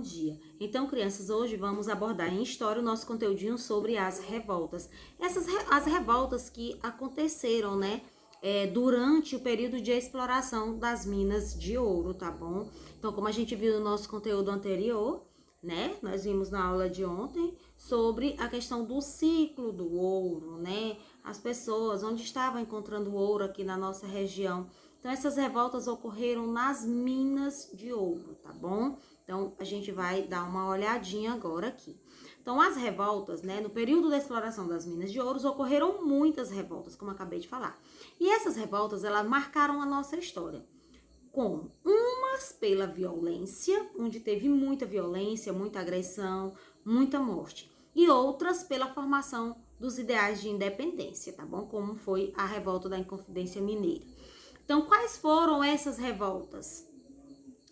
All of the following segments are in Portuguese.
dia. Então, crianças, hoje vamos abordar em história o nosso conteúdinho sobre as revoltas. As revoltas que aconteceram, né, durante o período de exploração das minas de ouro, tá bom? Então, como a gente viu no nosso conteúdo anterior, né, nós vimos na aula de ontem sobre a questão do ciclo do ouro, né? As pessoas, onde estavam encontrando ouro aqui na nossa região. Então, essas revoltas ocorreram nas minas de ouro, tá bom? Então, a gente vai dar uma olhadinha agora aqui. Então, as revoltas, né, no período da exploração das minas de ouro, ocorreram muitas revoltas, como eu acabei de falar. E essas revoltas, elas marcaram a nossa história. Como umas pela violência, onde teve muita violência, muita agressão, muita morte. E outras pela formação dos ideais de independência, tá bom? Como foi a revolta da Inconfidência Mineira. Então, quais foram essas revoltas?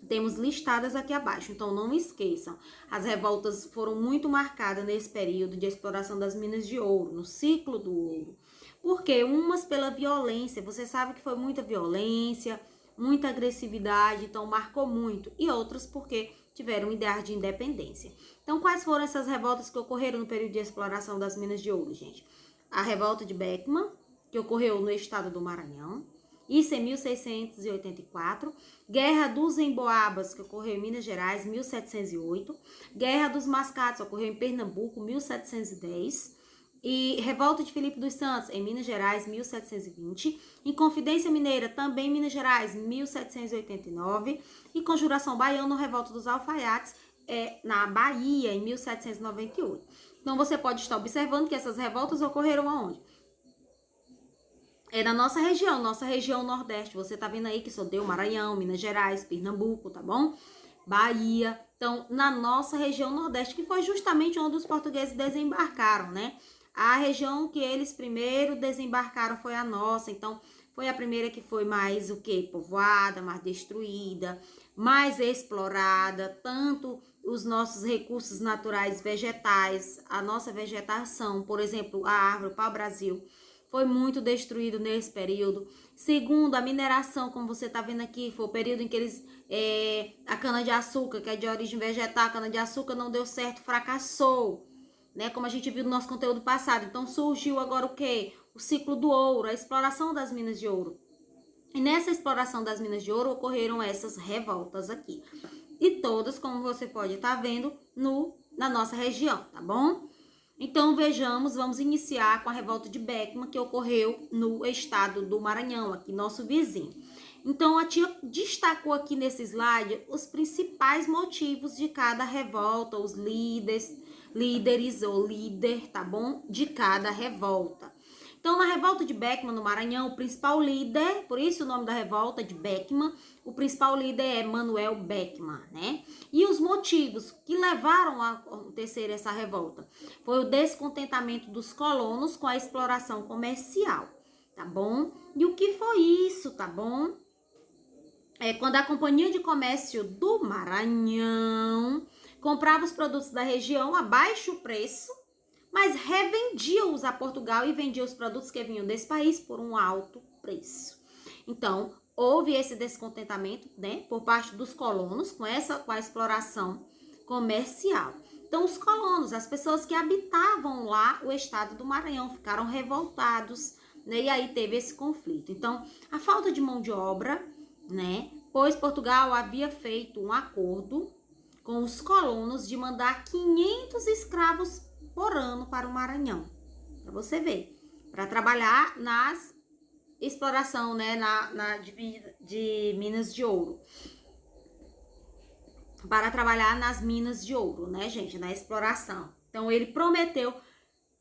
Temos listadas aqui abaixo, então não esqueçam. As revoltas foram muito marcadas nesse período de exploração das minas de ouro, no ciclo do ouro. Porque umas pela violência, você sabe que foi muita violência, muita agressividade, então marcou muito. E outras porque tiveram ideais de independência. Então, quais foram essas revoltas que ocorreram no período de exploração das minas de ouro, gente? A revolta de Beckman, que ocorreu no estado do Maranhão. Isso em 1684, Guerra dos Emboabas, que ocorreu em Minas Gerais, 1708, Guerra dos Mascates, ocorreu em Pernambuco, 1710, e Revolta de Filipe dos Santos, em Minas Gerais, 1720, Inconfidência Mineira, também em Minas Gerais, 1789, e Conjuração Baiana, Revolta dos Alfaiates, na Bahia, em 1798. Então, você pode estar observando que essas revoltas ocorreram aonde? É da nossa região nordeste. Você tá vendo aí que só deu Maranhão, Minas Gerais, Pernambuco, tá bom? Bahia. Então, na nossa região nordeste, que foi justamente onde os portugueses desembarcaram, né? A região que eles primeiro desembarcaram foi a nossa. Então, foi a primeira que foi mais o quê? Povoada, mais destruída, mais explorada. Tanto os nossos recursos naturais vegetais, a nossa vegetação, por exemplo, a árvore pau-brasil, foi muito destruído nesse período. Segundo, a mineração, como você está vendo aqui, foi o período em que eles... a cana-de-açúcar, que é de origem vegetal, a cana-de-açúcar não deu certo, fracassou, né? Como a gente viu no nosso conteúdo passado. Então, surgiu agora o quê? O ciclo do ouro, a exploração das minas de ouro. E nessa exploração das minas de ouro, ocorreram essas revoltas aqui. E todas, como você pode estar vendo, na nossa região, tá bom? Então, vejamos, vamos iniciar com a revolta de Beckman, que ocorreu no estado do Maranhão, aqui nosso vizinho. Então, a tia destacou aqui nesse slide os principais motivos de cada revolta, os líderes ou líder, tá bom? De cada revolta. Então, na revolta de Beckman, no Maranhão, o principal líder, por isso o nome da revolta de Beckman, o principal líder é Manuel Beckman, né? E os motivos que levaram a acontecer essa revolta foi o descontentamento dos colonos com a exploração comercial, tá bom? E o que foi isso, tá bom? Quando a Companhia de Comércio do Maranhão comprava os produtos da região a baixo preço, mas revendia-os a Portugal e vendia os produtos que vinham desse país por um alto preço. Então, houve esse descontentamento, né, por parte dos colonos com a exploração comercial. Então, os colonos, as pessoas que habitavam lá o estado do Maranhão, ficaram revoltados, né, e aí teve esse conflito. Então, a falta de mão de obra, né, pois Portugal havia feito um acordo com os colonos de mandar 500 escravos por ano para o Maranhão, para você ver, para trabalhar nas exploração, né, de minas de ouro, para trabalhar nas minas de ouro, né, gente, na exploração. Então, ele prometeu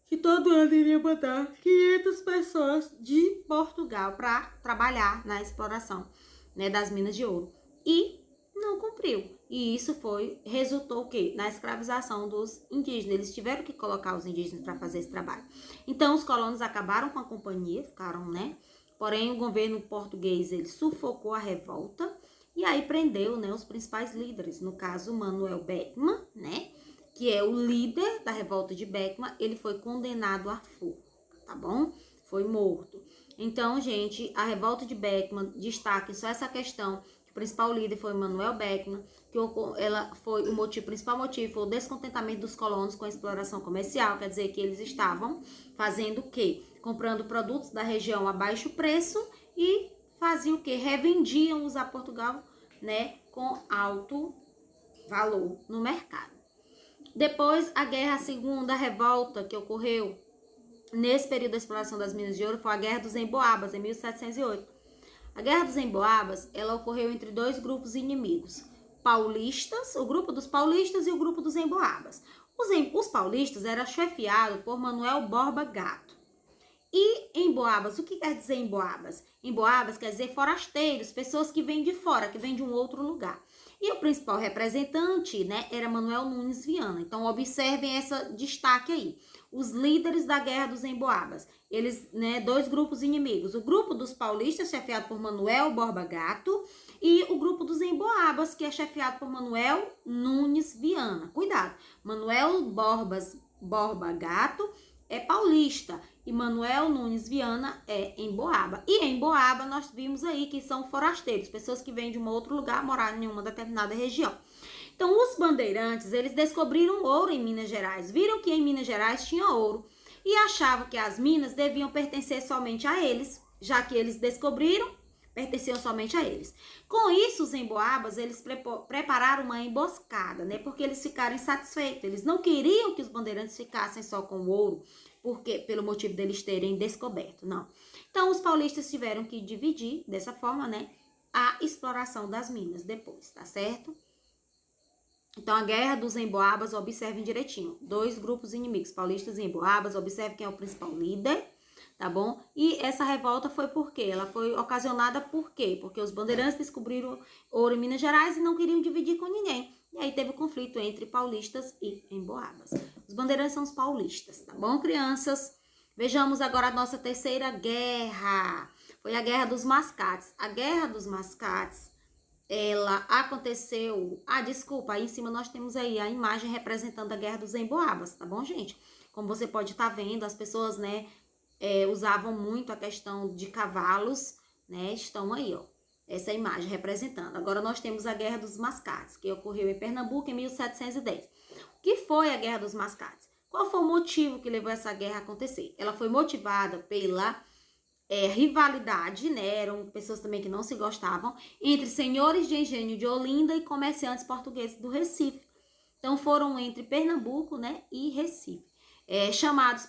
que todo ano iria mandar 500 pessoas de Portugal para trabalhar na exploração, né, das minas de ouro. E não cumpriu. E isso resultou o quê? Na escravização dos indígenas. Eles tiveram que colocar os indígenas para fazer esse trabalho. Então, os colonos acabaram com a companhia, ficaram, né? Porém, o governo português, ele sufocou a revolta e aí prendeu, né, os principais líderes. No caso, Manuel Beckman, né? Que é o líder da revolta de Beckman, ele foi condenado à forca, tá bom? Foi morto. Então, gente, a revolta de Beckman destaca só essa questão O principal líder foi Manuel Beckmann, o principal motivo foi o descontentamento dos colonos com a exploração comercial, quer dizer que eles estavam fazendo o quê? Comprando produtos da região a baixo preço e faziam o quê? Revendiam-os a Portugal, né, com alto valor no mercado. Depois, a segunda revolta que ocorreu nesse período da exploração das minas de ouro foi a Guerra dos Emboabas, em 1708. A Guerra dos Emboabas, ela ocorreu entre dois grupos inimigos, paulistas, o grupo dos paulistas e o grupo dos emboabas. Os paulistas eram chefiados por Manuel Borba Gato. E emboabas, o que quer dizer emboabas? Emboabas quer dizer forasteiros, pessoas que vêm de fora, que vêm de um outro lugar. E o principal representante, né, era Manuel Nunes Viana. Então, observem esse destaque aí. Os líderes da Guerra dos Emboabas. Eles, né, dois grupos inimigos. O grupo dos paulistas, chefiado por Manuel Borba Gato, e o grupo dos emboabas, que é chefiado por Manuel Nunes Viana. Cuidado, Manuel Borba Gato é paulista e Manuel Nunes Viana é emboaba. E em Emboaba nós vimos aí que são forasteiros, pessoas que vêm de um outro lugar morar em uma determinada região. Então, os bandeirantes, eles descobriram ouro em Minas Gerais, viram que em Minas Gerais tinha ouro e achavam que as minas deviam pertencer somente a eles, já que eles descobriram, pertenciam somente a eles. Com isso, os emboabas, eles prepararam uma emboscada, né? Porque eles ficaram insatisfeitos. Eles não queriam que os bandeirantes ficassem só com o ouro, porque pelo motivo deles terem descoberto, não. Então, os paulistas tiveram que dividir, dessa forma, né, a exploração das minas depois, tá certo? Então, a Guerra dos Emboabas, observem direitinho. Dois grupos inimigos, paulistas e emboabas, observem quem é o principal líder, tá bom? E essa revolta foi por quê? Ela foi ocasionada por quê? Porque os bandeirantes descobriram ouro em Minas Gerais e não queriam dividir com ninguém. E aí teve o conflito entre paulistas e emboabas. Os bandeirantes são os paulistas, tá bom, crianças? Vejamos agora a nossa terceira guerra. Foi a Guerra dos Mascates. A Guerra dos Mascates, ela aconteceu... desculpa, aí em cima nós temos aí a imagem representando a Guerra dos Emboabas, tá bom, gente? Como você pode estar vendo, as pessoas, né, usavam muito a questão de cavalos, né? Estão aí, ó. Essa imagem representando. Agora nós temos a Guerra dos Mascates, que ocorreu em Pernambuco em 1710. O que foi a Guerra dos Mascates? Qual foi o motivo que levou essa guerra a acontecer? Ela foi motivada pela rivalidade, né? Eram pessoas também que não se gostavam, entre senhores de engenho de Olinda e comerciantes portugueses do Recife. Então foram entre Pernambuco, né, e Recife, chamados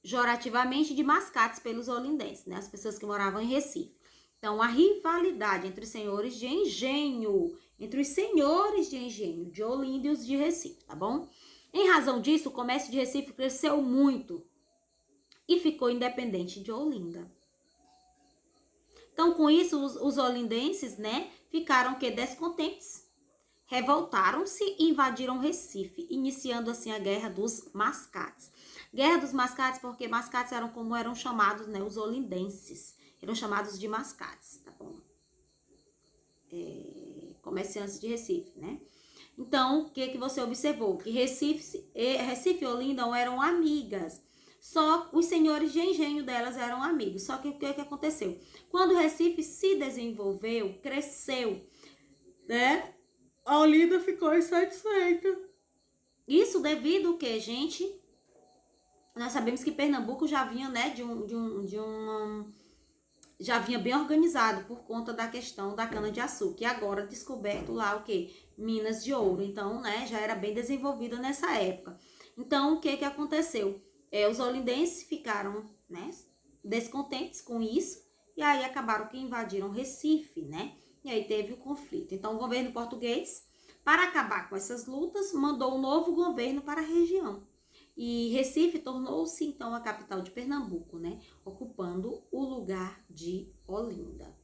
pejorativamente de mascates pelos olindenses, né, as pessoas que moravam em Recife. Então, a rivalidade entre os senhores de engenho de Olinda e os de Recife, tá bom? Em razão disso, o comércio de Recife cresceu muito e ficou independente de Olinda. Então, com isso, os olindenses, né, ficaram descontentes, revoltaram-se e invadiram Recife, iniciando assim a Guerra dos Mascates. Guerra dos Mascates porque mascates eram como eram chamados, né, os olindenses. Eram chamados de mascates, tá bom? Comerciantes de Recife, né? Então, o que você observou? Que Recife e Olinda eram amigas. Só os senhores de engenho delas eram amigos. Só que o que aconteceu? Quando Recife se desenvolveu, cresceu, né? A Olinda ficou insatisfeita. Isso devido ao que, gente? Nós sabemos que Pernambuco já vinha, né, já vinha bem organizado por conta da questão da cana-de-açúcar. E agora descoberto lá o quê? Minas de ouro. Então, né, já era bem desenvolvida nessa época. Então, o que aconteceu? Os olindenses ficaram, né, descontentes com isso. E aí acabaram que invadiram Recife, né? E aí teve o conflito. Então, o governo português, para acabar com essas lutas, mandou um novo governo para a região. E Recife tornou-se, então, a capital de Pernambuco, né? Ocupando o lugar de Olinda,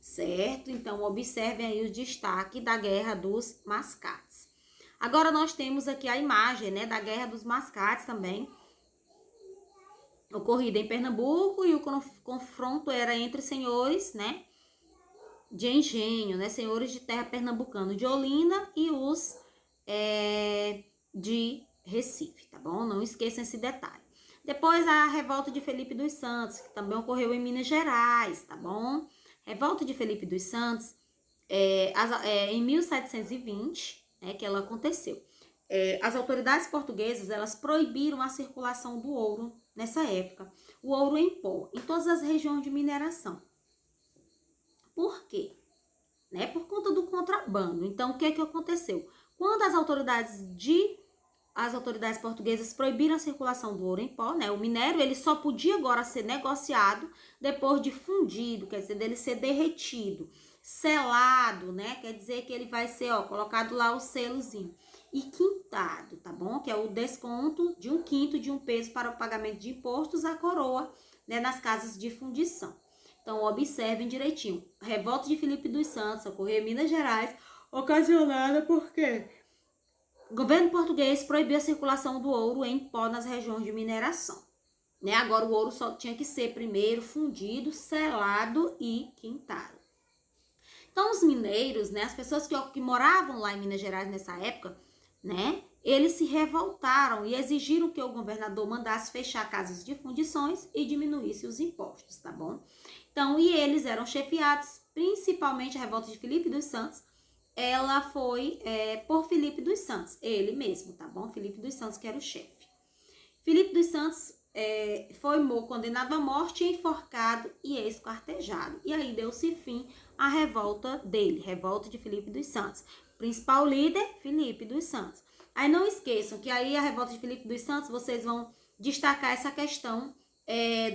certo? Então, observem aí o destaque da Guerra dos Mascates. Agora, nós temos aqui a imagem, né, da Guerra dos Mascates também, ocorrida em Pernambuco, e o confronto era entre senhores, né, de engenho, né, senhores de terra pernambucano de Olinda e os de Recife, tá bom? Não esqueçam esse detalhe. Depois a revolta de Felipe dos Santos, que também ocorreu em Minas Gerais, tá bom? Revolta de Felipe dos Santos em 1720, que ela aconteceu. As autoridades portuguesas, elas proibiram a circulação do ouro nessa época. O ouro em pó, em todas as regiões de mineração. Por quê? Por conta do contrabando. Então, o que aconteceu? Quando as autoridades portuguesas proibiram a circulação do ouro em pó, o minério ele só podia agora ser negociado depois de fundido, quer dizer, dele ser derretido, selado, quer dizer que ele vai ser, colocado lá o selozinho, e quintado, tá bom? Que é o desconto de 1/5 de um peso para o pagamento de impostos à coroa, nas casas de fundição. Então, observem direitinho. A revolta de Filipe dos Santos ocorreu em Minas Gerais, ocasionada por quê? O governo português proibiu a circulação do ouro em pó nas regiões de mineração. Agora, o ouro só tinha que ser primeiro fundido, selado e quintado. Então, os mineiros, as pessoas que moravam lá em Minas Gerais nessa época, eles se revoltaram e exigiram que o governador mandasse fechar casas de fundições e diminuísse os impostos, tá bom? Então, e eles eram chefiados, principalmente a revolta de Filipe dos Santos, ela foi por Filipe dos Santos, ele mesmo, tá bom? Filipe dos Santos que era o chefe. Filipe dos Santos foi condenado à morte, enforcado e esquartejado. E aí deu-se fim à revolta dele, revolta de Filipe dos Santos. Principal líder, Filipe dos Santos. Aí não esqueçam que aí a revolta de Filipe dos Santos, vocês vão destacar essa questão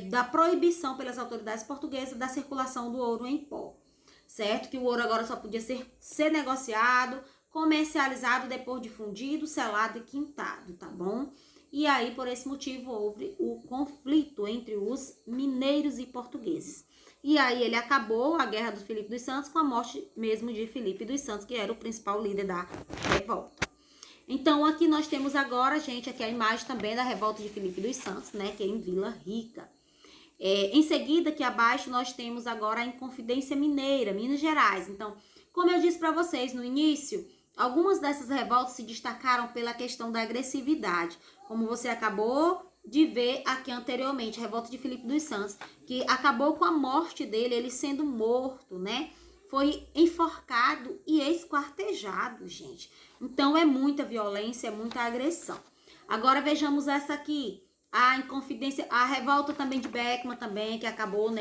da proibição pelas autoridades portuguesas da circulação do ouro em pó, certo? Que o ouro agora só podia ser negociado, comercializado depois de fundido, selado e quintado, tá bom? E aí, por esse motivo, houve o conflito entre os mineiros e portugueses. E aí ele acabou a guerra do Filipe dos Santos com a morte mesmo de Filipe dos Santos, que era o principal líder da revolta. Então, aqui nós temos agora, gente, aqui a imagem também da revolta de Filipe dos Santos, que é em Vila Rica. Em seguida, aqui abaixo, nós temos agora a Inconfidência Mineira, Minas Gerais. Então, como eu disse para vocês no início, algumas dessas revoltas se destacaram pela questão da agressividade, como você acabou de ver aqui anteriormente, a revolta de Filipe dos Santos, que acabou com a morte dele, ele sendo morto, Foi enforcado e esquartejado, gente. Então, é muita violência, é muita agressão. Agora, vejamos essa aqui. A Inconfidência, a revolta também de Beckman também, que acabou,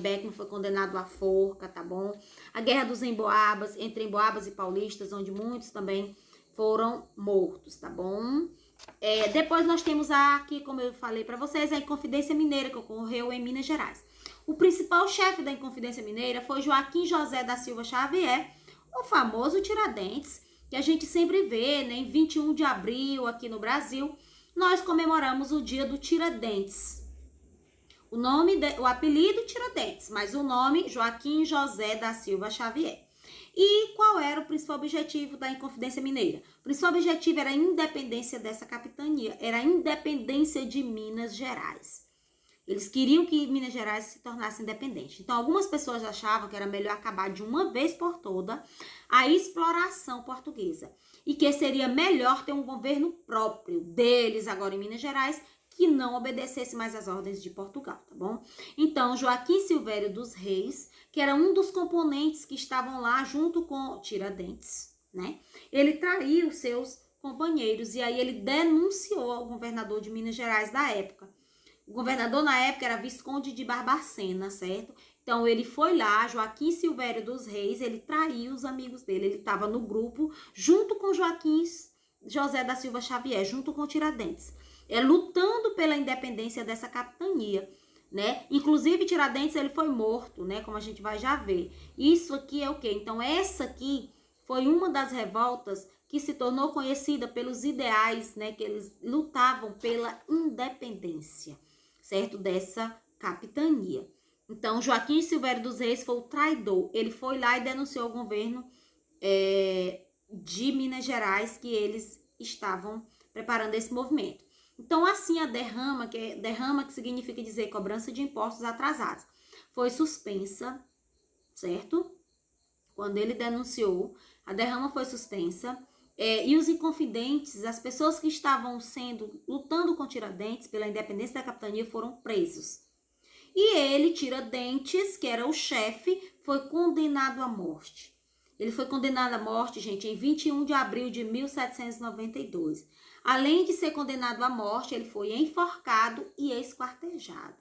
Beckman foi condenado à forca, tá bom? A Guerra dos Emboabas, entre Emboabas e Paulistas, onde muitos também foram mortos, tá bom? Depois nós temos aqui, como eu falei para vocês, a Inconfidência Mineira, que ocorreu em Minas Gerais. O principal chefe da Inconfidência Mineira foi Joaquim José da Silva Xavier, o famoso Tiradentes, que a gente sempre vê, em 21 de abril aqui no Brasil, nós comemoramos o dia do Tiradentes. O apelido Tiradentes, mas o nome Joaquim José da Silva Xavier. E qual era o principal objetivo da Inconfidência Mineira? O principal objetivo era a independência dessa capitania, era a independência de Minas Gerais. Eles queriam que Minas Gerais se tornasse independente. Então, algumas pessoas achavam que era melhor acabar de uma vez por toda a exploração portuguesa. E que seria melhor ter um governo próprio deles agora em Minas Gerais, que não obedecesse mais às ordens de Portugal, tá bom? Então, Joaquim Silvério dos Reis, que era um dos componentes que estavam lá junto com Tiradentes, Ele traiu seus companheiros e aí ele denunciou ao governador de Minas Gerais da época. O governador na época era Visconde de Barbacena, certo? Então, ele foi lá, Joaquim Silvério dos Reis, ele traiu os amigos dele. Ele estava no grupo junto com Joaquim José da Silva Xavier, junto com Tiradentes, lutando pela independência dessa capitania, Inclusive, Tiradentes, ele foi morto, como a gente vai já ver. Isso aqui é o quê? Então, essa aqui foi uma das revoltas que se tornou conhecida pelos ideais, que eles lutavam pela independência, certo? Dessa capitania. Então, Joaquim Silvério dos Reis foi o traidor. Ele foi lá e denunciou o governo de Minas Gerais, que eles estavam preparando esse movimento. Então, assim, a derrama, que significa dizer cobrança de impostos atrasados, foi suspensa, certo? Quando ele denunciou, a derrama foi suspensa. E os inconfidentes, as pessoas que estavam lutando com Tiradentes pela independência da capitania, foram presos. E ele, Tiradentes, que era o chefe, foi condenado à morte. Ele foi condenado à morte, gente, em 21 de abril de 1792. Além de ser condenado à morte, ele foi enforcado e esquartejado.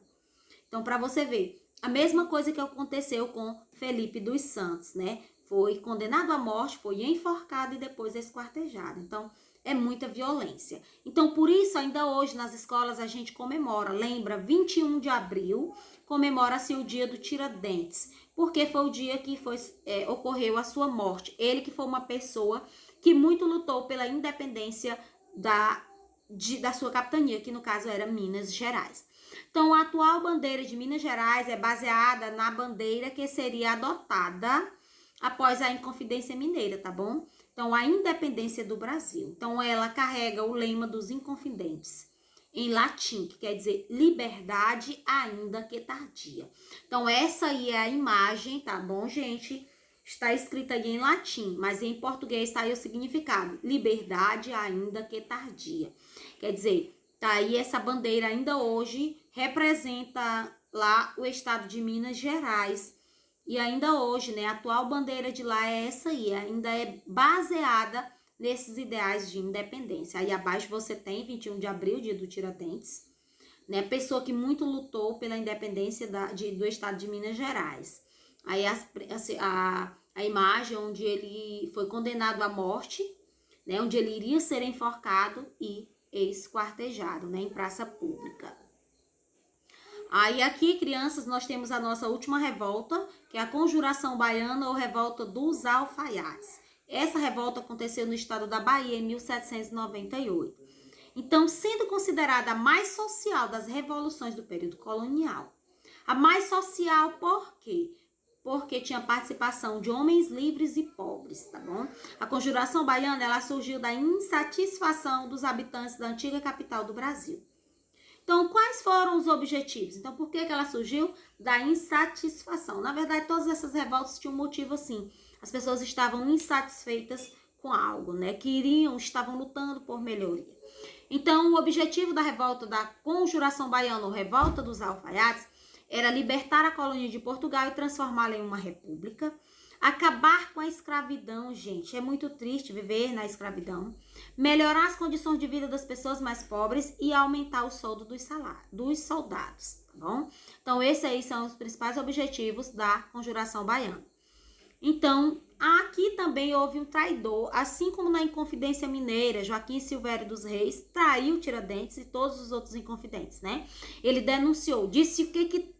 Então, para você ver, a mesma coisa que aconteceu com Felipe dos Santos, né? Foi condenado à morte, foi enforcado e depois esquartejado. Então, é muita violência. Então, por isso, ainda hoje, nas escolas, a gente comemora, lembra, 21 de abril, comemora-se o dia do Tiradentes, porque foi o dia que ocorreu a sua morte. Ele que foi uma pessoa que muito lutou pela independência da sua capitania, que no caso era Minas Gerais. Então, a atual bandeira de Minas Gerais é baseada na bandeira que seria adotada após a Inconfidência Mineira, tá bom? Então, a independência do Brasil. Então, ela carrega o lema dos Inconfidentes, em latim, que quer dizer liberdade ainda que tardia. Então, essa aí é a imagem, tá bom, gente? Está escrita aí em latim, mas em português está aí o significado. Liberdade ainda que tardia. Quer dizer, tá aí essa bandeira ainda hoje, representa lá o estado de Minas Gerais. E ainda hoje, né, a atual bandeira de lá é essa aí, ainda é baseada nesses ideais de independência. Aí abaixo você tem 21 de abril, dia do Tiradentes, né, pessoa que muito lutou pela independência do estado de Minas Gerais. Aí a imagem onde ele foi condenado à morte, né, onde ele iria ser enforcado e esquartejado, né, em praça pública. Aí aqui, crianças, nós temos a nossa última revolta, que é a Conjuração Baiana ou Revolta dos Alfaiates. Essa revolta aconteceu no estado da Bahia em 1798. Então, sendo considerada a mais social das revoluções do período colonial. A mais social por quê? Porque tinha participação de homens livres e pobres, tá bom? A Conjuração Baiana, ela surgiu da insatisfação dos habitantes da antiga capital do Brasil. Então, quais foram os objetivos? Então, por que ela surgiu? Da insatisfação. Na verdade, todas essas revoltas tinham um motivo assim. As pessoas estavam insatisfeitas com algo, né? Estavam lutando por melhoria. Então, o objetivo da revolta da Conjuração Baiana, ou Revolta dos Alfaiates, era libertar a colônia de Portugal e transformá-la em uma república. Acabar com a escravidão, gente. É muito triste viver na escravidão. Melhorar as condições de vida das pessoas mais pobres e aumentar o soldo dos soldados, tá bom? Então, esses aí são os principais objetivos da Conjuração Baiana. Então, aqui também houve um traidor, assim como na Inconfidência Mineira, Joaquim Silvério dos Reis traiu Tiradentes e todos os outros inconfidentes, né? Ele denunciou, disse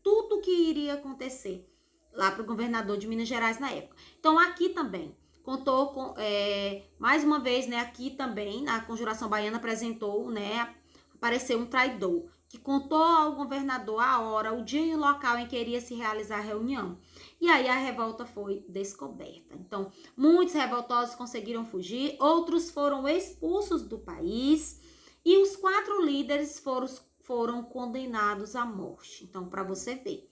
tudo que iria acontecer lá para o governador de Minas Gerais na época. Então, aqui também, contou com, mais uma vez, né, aqui também, na Conjuração Baiana, apareceu um traidor, que contou ao governador a hora, o dia e o local em que iria se realizar a reunião. E aí a revolta foi descoberta. Então, muitos revoltosos conseguiram fugir, outros foram expulsos do país, e os 4 líderes foram condenados à morte. Então, para você ver.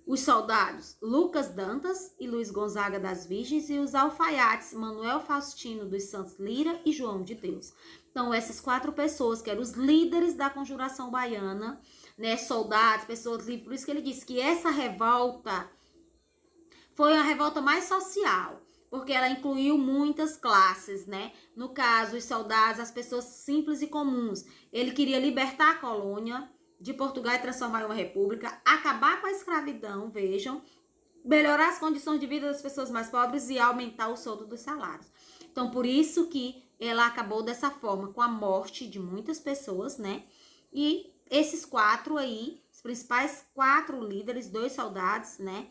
Os soldados Lucas Dantas e Luiz Gonzaga das Virgens e os alfaiates Manuel Faustino dos Santos Lira e João de Deus. Então, essas 4 pessoas que eram os líderes da Conjuração Baiana, né, soldados, pessoas livres, por isso que ele disse que essa revolta foi a revolta mais social, porque ela incluiu muitas classes, né? No caso, os soldados, as pessoas simples e comuns. Ele queria libertar a colônia de Portugal e transformar em uma república, acabar com a escravidão, vejam, melhorar as condições de vida das pessoas mais pobres e aumentar o soldo dos salários. Então, por isso que ela acabou dessa forma, com a morte de muitas pessoas, né? E esses 4 aí, os principais 4 líderes, 2 soldados, né?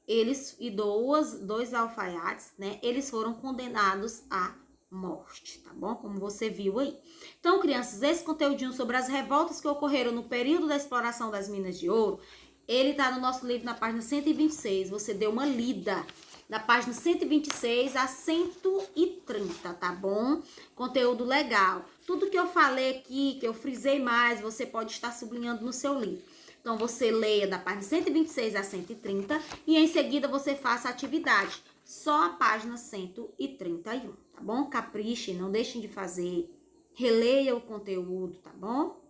Eles e 2 alfaiates, né? Eles foram condenados a morte, tá bom? Como você viu aí. Então, crianças, esse conteúdinho sobre as revoltas que ocorreram no período da exploração das minas de ouro, ele tá no nosso livro na página 126. Você deu uma lida da página 126 a 130, tá bom? Conteúdo legal. Tudo que eu falei aqui, que eu frisei mais, você pode estar sublinhando no seu livro. Então, você leia da página 126 a 130 e em seguida você faça a atividade. Só a página 131, tá bom? Capriche, não deixem de fazer. Releia o conteúdo, tá bom?